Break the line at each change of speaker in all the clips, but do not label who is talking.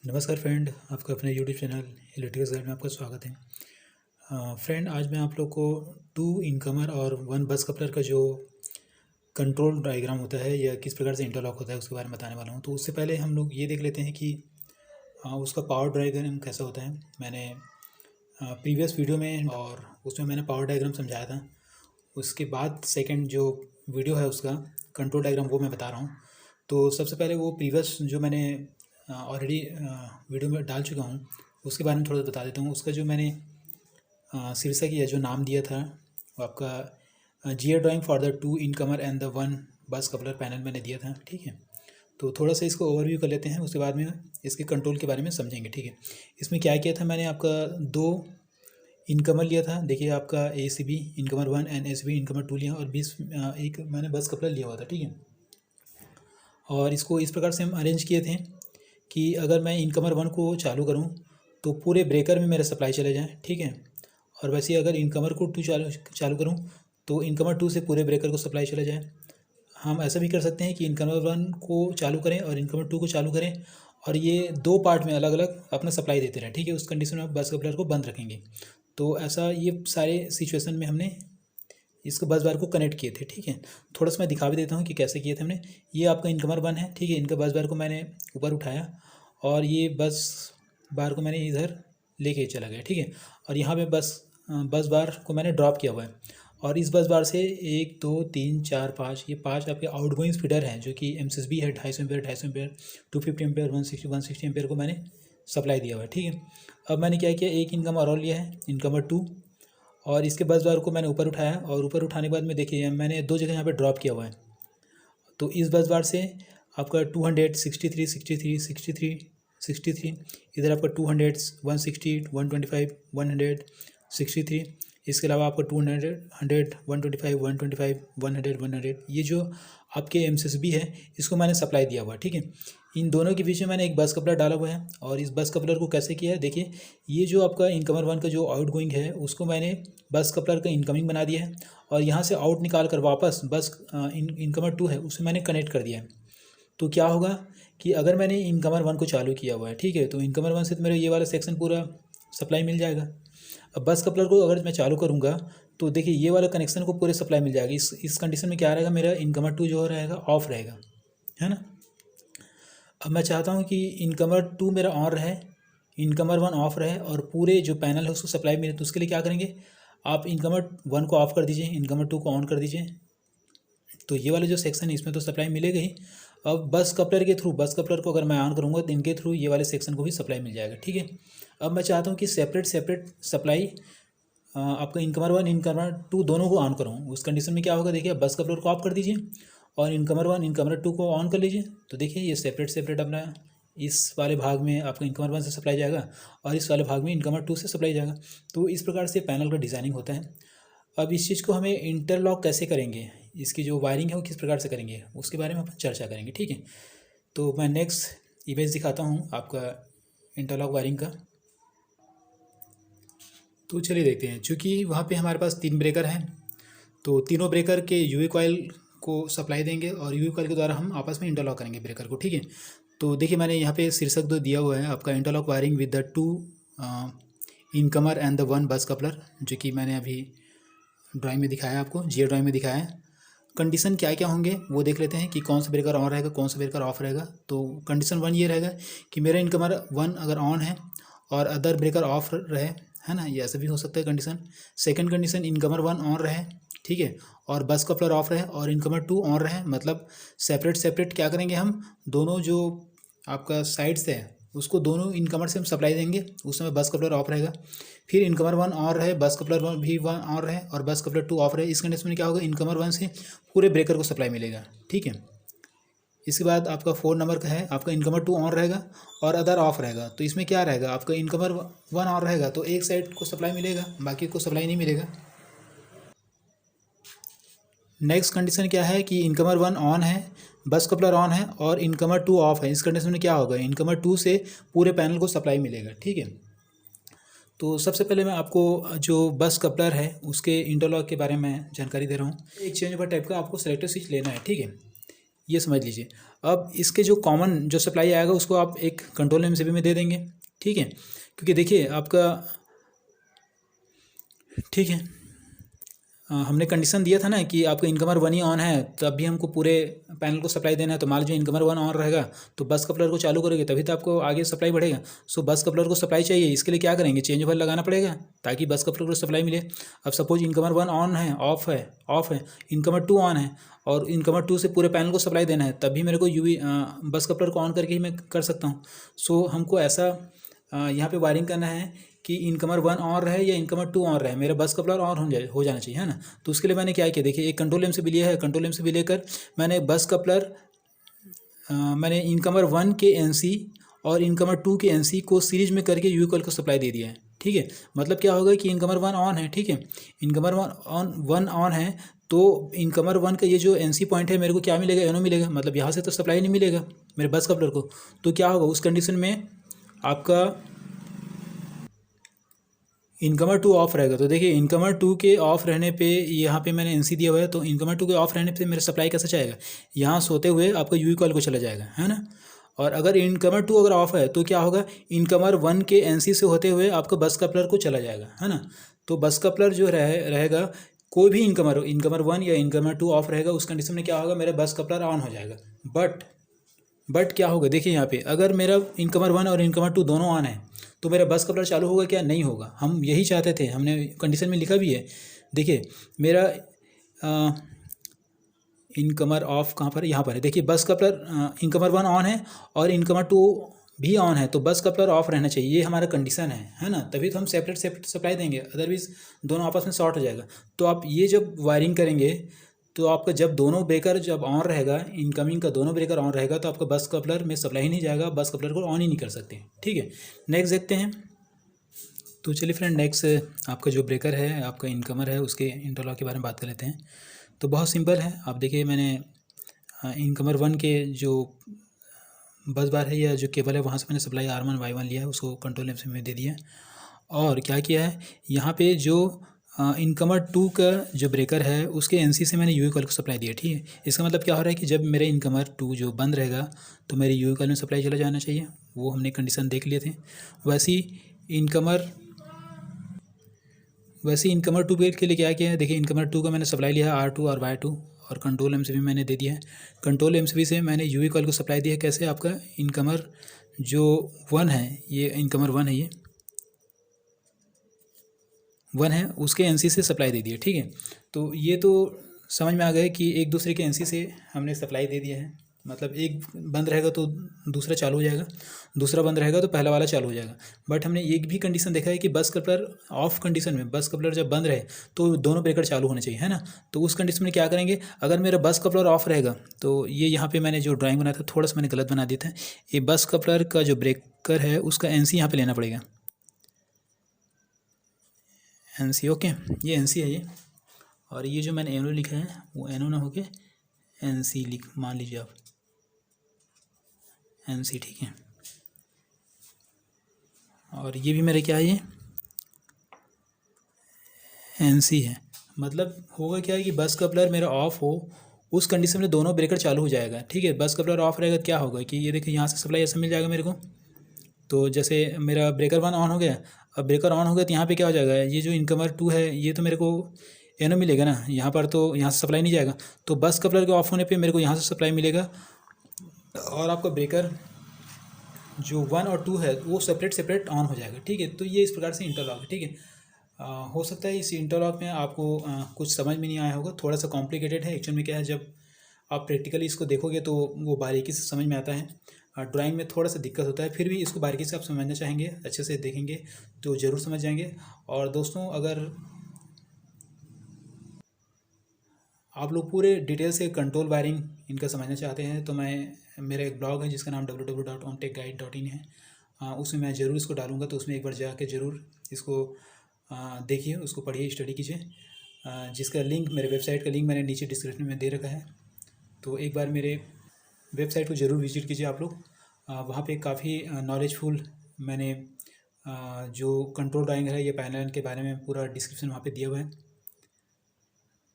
नमस्कार फ्रेंड, आपका अपने यूट्यूब चैनल इलेक्ट्रिकल गाइड में आपका स्वागत है। फ्रेंड, आज मैं आप लोग को 2 इनकमर और 1 बस कपलर का जो कंट्रोल डायग्राम होता है या किस प्रकार से इंटरलॉक होता है उसके बारे में बताने वाला हूँ। तो उससे पहले हम लोग ये देख लेते हैं कि उसका पावर डायग्राम कैसा होता है। मैंने प्रीवियस वीडियो में और उसमें मैंने पावर डायग्राम समझाया था। उसके बाद सेकेंड जो वीडियो है उसका कंट्रोल डायग्राम वो मैं बता रहा हूँ। तो सबसे पहले वो प्रीवियस जो मैंने ऑलरेडी वीडियो में डाल चुका हूँ उसके बारे में थोड़ा बता देता हूँ। उसका जो मैंने शीर्षक या जो नाम दिया था वो आपका GR drawing for the 2 incomer and the 1 bus coupler panel मैंने दिया था। ठीक है, तो थोड़ा सा इसको ओवरव्यू कर लेते हैं, उसके बाद में इसके कंट्रोल के बारे में समझेंगे। ठीक है, इसमें क्या किया था मैंने, आपका 2 इनकमर लिया था। देखिए, आपका ACB incomer 1 and ACB incomer 2 लिया और 20 एक मैंने बस कपलर लिया हुआ था। ठीक है, और इसको इस प्रकार से हम अरेंज किए थे कि अगर मैं इनकमर 1 को चालू करूं तो पूरे ब्रेकर में मेरा सप्लाई चले जाए। ठीक है, और वैसे अगर इनकमर को 2 चालू करूं तो इनकमर 2 से पूरे ब्रेकर को सप्लाई चला जाए। हम ऐसा भी कर सकते हैं कि इनकमर 1 को चालू करें और इनकमर 2 को चालू करें और ये 2 पार्ट में अलग अलग अपना सप्लाई देते रहें। ठीक है, उस कंडीशन में आप बस कपलर को बंद रखेंगे। तो ऐसा ये सारे सिचुएशन में हमने इसको बस बार को कनेक्ट किए थे। ठीक है, थोड़ा सा मैं दिखा भी देता हूँ कि कैसे किए थे हमने। ये आपका इनकमर 1 है। ठीक है, इनका बस बार को मैंने ऊपर उठाया और ये बस बार को मैंने इधर लेके चला गया। ठीक है, और यहाँ पे बस बार को मैंने ड्रॉप किया हुआ है और इस बस बार से 1 2 3 4 5 ये 5 आपके आउटगोइंग फीडर हैं जो कि MCSB है 250 एम्पेयर 250 एम्पेयर 160 एम्पेयर को मैंने सप्लाई दिया हुआ है। ठीक है, अब मैंने क्या किया, एक इनकमर और लिया है, इनकमर 2, और इसके बस बार को मैंने ऊपर उठाया और ऊपर उठाने के बाद में देखिए मैंने 2 जगह यहाँ पे ड्रॉप किया हुआ है। तो इस बस बार से आपका 263 इधर आपका 200 160 125 163, इसके अलावा आपका 200 125 125 100 ये जो आपके MCSB है इसको मैंने सप्लाई दिया हुआ है। ठीक है, इन दोनों के बीच में मैंने एक बस कपलर डाला हुआ है और इस बस कपलर को कैसे किया है देखिए, ये जो आपका इनकमर 1 का जो आउट गोइंग है उसको मैंने बस कपलर का इनकमिंग बना दिया है और यहाँ से आउट निकाल कर वापस बस इनकमर 2 है उसे मैंने कनेक्ट कर दिया है। तो क्या होगा कि अगर मैंने इनकमर 1 को चालू किया हुआ है, ठीक है, तो इनकमर 1 से तो मेरा ये वाला सेक्शन पूरा सप्लाई मिल जाएगा। अब बस कपलर को अगर मैं चालू करूँगा तो देखिए ये वाला कनेक्शन को पूरे सप्लाई मिल जाएगी। इस कंडीशन में क्या रहेगा, मेरा इनकमर 2 जो रहेगा ऑफ रहेगा, है ना। अब मैं चाहता हूँ कि इनकमर 2 मेरा ऑन रहे, इनकमर 1 ऑफ रहे और पूरे जो पैनल है उसको सप्लाई मिले। तो उसके लिए क्या करेंगे, आप इनकमर 1 को ऑफ कर दीजिए, इनकमर 2 को ऑन कर दीजिए। तो ये वाला जो सेक्शन है इसमें तो सप्लाई मिलेगा ही। अब बस कपलर के थ्रू, बस कपलर को अगर मैं ऑन करूँगा तो इनके थ्रू ये वाले सेक्शन को भी सप्लाई मिल जाएगा। ठीक है, अब मैं चाहता हूँ कि सेपरेट सप्लाई आपका इनकमर 1 इनकमर 2 दोनों को ऑन करूँ। उस कंडीशन में क्या होगा, देखिए बस कपलर को ऑफ कर दीजिए और इनकमर 1 इनकमर 2 को ऑन कर लीजिए। तो देखिए ये सेपरेट अपना इस वाले भाग में आपका इनकमर 1 से सप्लाई जाएगा और इस वाले भाग में इनकमर 2 से सप्लाई जाएगा। तो इस प्रकार से पैनल का डिज़ाइनिंग होता है। अब इस चीज़ को हमें इंटरलॉक कैसे करेंगे, इसकी जो वायरिंग है वो किस प्रकार से करेंगे उसके बारे में अपन चर्चा करेंगे। ठीक है, तो मैं नेक्स्ट इमेज दिखाता हूँ आपका इंटरलॉक वायरिंग का। तो चलिए देखते हैं। चूँकि वहाँ पे हमारे पास 3 ब्रेकर हैं तो तीनों ब्रेकर के यूवी कॉइल को सप्लाई देंगे और यूवी कॉइल के द्वारा हम आपस में इंटरलॉक करेंगे ब्रेकर को। ठीक है, तो देखिए मैंने यहाँ पे शीर्षक दो दिया हुआ है आपका interlock wiring with the 2 incomer and the 1 bus coupler, जो कि मैंने अभी ड्राइंग में दिखाया, आपको जीआर ड्राइंग में दिखाया है। कंडीशन क्या क्या होंगे वो देख लेते हैं कि कौन सा ब्रेकर ऑन रहेगा कौन सा ब्रेकर ऑफ रहेगा। तो कंडीशन 1 ये रहेगा कि मेरा इनकमर 1 अगर ऑन है और अदर ब्रेकर ऑफ रहे, है ना, ये ऐसा भी हो सकता है condition. Second condition, incomer 1 on रहे, ठीक है, और बस कपलर ऑफ रहे और इनकमर 2 ऑन रहे, मतलब सेपरेट क्या करेंगे, हम दोनों जो आपका साइड्स है उसको दोनों इनकमर से हम सप्लाई देंगे, उस समय बस कपलर ऑफ रहेगा। फिर इनकमर 1 ऑन रहे, बस कपलर 1 भी ऑन रहे और बस कपलर 2 ऑफ रहे। इस कंडीशन में क्या होगा, इनकमर 1 से पूरे ब्रेकर को सप्लाई मिलेगा। ठीक है, इसके बाद आपका 4 नंबर का है, आपका इनकमर 2 ऑन रहेगा और अदर ऑफ रहेगा। तो इसमें क्या रहेगा, आपका इनकमर 1 ऑन रहेगा तो एक साइड को सप्लाई मिलेगा, बाकी को सप्लाई नहीं मिलेगा। नेक्स्ट कंडीशन क्या है कि इनकमर 1 ऑन है, बस कपलर ऑन है और इनकमर 2 ऑफ है। इस कंडीशन में क्या होगा, इनकमर 2 से पूरे पैनल को सप्लाई मिलेगा। ठीक है, तो सबसे पहले मैं आपको जो बस कपलर है उसके इंटरलॉक के बारे में जानकारी दे रहा हूँ। एक चेंज ओवर टाइप का आपको सेलेक्टर स्विच लेना है। ठीक है, ये समझ लीजिए। अब इसके जो कॉमन जो सप्लाई आएगा उसको आप एक कंट्रोल एमसीबी में दे देंगे, ठीक है। क्योंकि देखिए आपका, ठीक है, हमने कंडीशन दिया था ना कि आपका इनकमर 1 ही ऑन है तब भी हमको पूरे पैनल को सप्लाई देना है। तो मान लीजिए इनकमर 1 ऑन रहेगा तो बस कपलर को चालू करोगे तभी तो आपको आगे सप्लाई बढ़ेगा। सो बस कपलर को सप्लाई चाहिए, इसके लिए क्या करेंगे, चेंज ओवर लगाना पड़ेगा ताकि बस कपलर को सप्लाई मिले। अब सपोज इनकमर 1 ऑन है, ऑफ है, इनकमर 2 ऑन है और इनकमर 2 से पूरे पैनल को सप्लाई देना है, तभी मेरे को यूवी बस कपलर को ऑन करके ही मैं कर सकता हूँ। सो हमको ऐसा यहाँ पे वायरिंग करना है कि इनकमर 1 ऑन रहे या इनकमर 2 ऑन रहे, मेरा बस कपलर ऑन हो जाना चाहिए, है ना। तो उसके लिए मैंने क्या किया, देखिए एक कंट्रोल एमसीबी लिया है, कंट्रोल एमसीबी लेकर मैंने बस कपलर मैंने इनकमर 1 के एनसी और इनकमर 2 के एनसी को सीरीज में करके यूवी कॉइल को सप्लाई दे दिया है, ठीक है। मतलब क्या होगा कि इनकमर 1 ऑन है, ठीक है, इनकमर 1 ऑन है तो इनकमर 1 का ये जो एनसी पॉइंट है मेरे को क्या मिलेगा, एनो मिलेगा, मतलब यहाँ से तो सप्लाई नहीं मिलेगा मेरे बस कपलर को। तो क्या होगा उस कंडीशन में, आपका इनकमर 2 ऑफ रहेगा। तो देखिए इनकमर 2 के ऑफ रहने पे यहाँ पे मैंने एनसी दिया हुआ है, तो इनकमर 2 के ऑफ रहने पे मेरा सप्लाई कैसे जाएगा, यहाँ सोते हुए आपका यूवी कॉइल को चला जाएगा, है ना। और अगर इनकमर 2 अगर ऑफ है तो क्या होगा, इनकमर 1 के एनसी से होते हुए आपका बस कपलर को चला जाएगा, है ना। तो बस कपलर जो रहेगा, कोई भी इनकमर 1 या इनकमर 2 ऑफ रहेगा उस कंडीशन में क्या होगा, मेरा बस कपलर ऑन हो जाएगा। बट क्या होगा, देखिए यहाँ पे अगर मेरा इनकमर 1 और इनकमर 2 दोनों ऑन है तो मेरा बस कपलर चालू होगा क्या, नहीं होगा। हम यही चाहते थे, हमने कंडीशन में लिखा भी है, देखिए मेरा इनकमर ऑफ कहाँ पर है, यहाँ पर है। देखिए बस कपलर इनकमर 1 ऑन है और इनकमर 2 भी ऑन है, तो बस कपलर ऑफ रहना चाहिए, ये हमारा कंडीशन है ना। तभी तो हम सेपरेट सप्लाई देंगे, अदरवाइज दोनों आपस में शॉर्ट हो जाएगा। तो आप ये जब वायरिंग करेंगे तो आपका जब दोनों ब्रेकर जब ऑन रहेगा, इनकमिंग का दोनों ब्रेकर ऑन रहेगा तो आपका बस कपलर में सप्लाई ही नहीं जाएगा, बस कपलर को ऑन ही नहीं कर सकते, ठीक है। नेक्स्ट देखते हैं। तो चलिए फ्रेंड, नेक्स्ट आपका जो ब्रेकर है, आपका इनकमर है, उसके इंटरलॉक के बारे में बात कर लेते हैं। तो बहुत सिंपल है, आप देखिए मैंने इनकमर 1 के जो बस बार है या जो केबल है वहाँ से मैंने सप्लाई R1 Y1 लिया है, उसको कंट्रोल एमसीबी में दे दिया है। और क्या किया है, यहाँ पे जो इनकमर 2 का जो ब्रेकर है उसके एनसी से मैंने यूवी कॉइल को सप्लाई दिया, ठीक है। इसका मतलब क्या हो रहा है कि जब मेरे इनकमर 2 जो बंद रहेगा तो मेरे यूवी कॉइल में सप्लाई चला जाना चाहिए, वो हमने कंडीशन देख लिए थे। वैसे इनकमर 2 ब्रेक के लिए क्या किया है, देखिए इनकमर 2 का मैंने सप्लाई लिया है R2 और Y2 और कंट्रोल एमसीबी मैंने दे दिया है। कंट्रोल एमसीबी से मैंने यूवी कॉइल को सप्लाई दिया है, कैसे, आपका इनकमर जो 1 है, ये इनकमर 1 है, ये 1 है, उसके एनसी से सप्लाई दे दिया, ठीक है। तो ये तो समझ में आ गया कि एक दूसरे के एनसी से हमने सप्लाई दे दिया है, मतलब एक बंद रहेगा तो दूसरा चालू हो जाएगा, दूसरा बंद रहेगा तो पहला वाला चालू हो जाएगा। बट हमने एक भी कंडीशन देखा है कि बस कपलर ऑफ कंडीशन में, बस कपलर जब बंद रहे तो दोनों ब्रेकर चालू होने चाहिए, है ना। तो उस कंडीशन में क्या करेंगे, अगर मेरा बस कपलर ऑफ रहेगा तो ये यहाँ पे मैंने जो ड्राइंग बनाया था थोड़ा सा मैंने गलत बना दिया था, ये बस कपलर का जो ब्रेकर है उसका एनसी यहाँ पे लेना पड़ेगा, एनसी, ओके, ये एनसी है ये। और ये जो मैंने एनो लिखा है वो एनो ना होके एनसी मान लीजिए आप, एनसी, ठीक है। और ये भी मेरा क्या है, ये एनसी है। मतलब होगा क्या है कि बस कपलर मेरा ऑफ हो उस कंडीशन में दोनों ब्रेकर चालू हो जाएगा, ठीक है। बस कपलर ऑफ रहेगा तो क्या होगा कि ये देखिए यहाँ से सप्लाई ऐसा मिल जाएगा मेरे को। तो जैसे मेरा ब्रेकर 1 ऑन हो गया, अब ब्रेकर ऑन हो गया तो यहाँ पे क्या हो जाएगा, ये जो इनकमर 2 है ये तो मेरे को एनो मिलेगा ना, यहाँ पर तो यहाँ से सप्लाई नहीं जाएगा। तो बस कपलर के ऑफ होने पे मेरे को यहाँ से सप्लाई मिलेगा और आपका ब्रेकर जो 1 और 2 है वो सेपरेट ऑन हो जाएगा, ठीक है। तो ये इस प्रकार से इंटरलॉक है, ठीक है। हो सकता है इस इंटरलॉक में आपको कुछ समझ में नहीं आया होगा, थोड़ा सा कॉम्प्लिकेटेड है। एक्चुअल में क्या है, जब आप प्रैक्टिकली इसको देखोगे तो वो बारीकी से समझ में आता है, ड्राइंग में थोड़ा सा दिक्कत होता है, फिर भी इसको बारीकी से आप समझना चाहेंगे, अच्छे से देखेंगे तो ज़रूर समझ जाएंगे। और दोस्तों, अगर आप लोग पूरे डिटेल से कंट्रोल वायरिंग इनका समझना चाहते हैं तो मेरा एक ब्लॉग है जिसका नाम www.omtechguide.in है, उसमें मैं ज़रूर इसको डालूँगा, तो उसमें एक बार जाके ज़रूर इसको देखिए, उसको पढ़िए, स्टडी कीजिए, जिसका लिंक, मेरे वेबसाइट का लिंक मैंने नीचे डिस्क्रिप्शन में दे रखा है। तो एक बार मेरे वेबसाइट को ज़रूर विजिट कीजिए आप लोग, वहाँ पे काफ़ी नॉलेजफुल मैंने जो कंट्रोल ड्राइंग है या पैनल के बारे में पूरा डिस्क्रिप्शन वहाँ पे दिया हुआ है।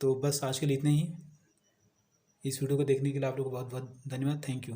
तो बस आज के लिए इतना ही। इस वीडियो को देखने के लिए आप लोग को बहुत बहुत धन्यवाद। Thank you.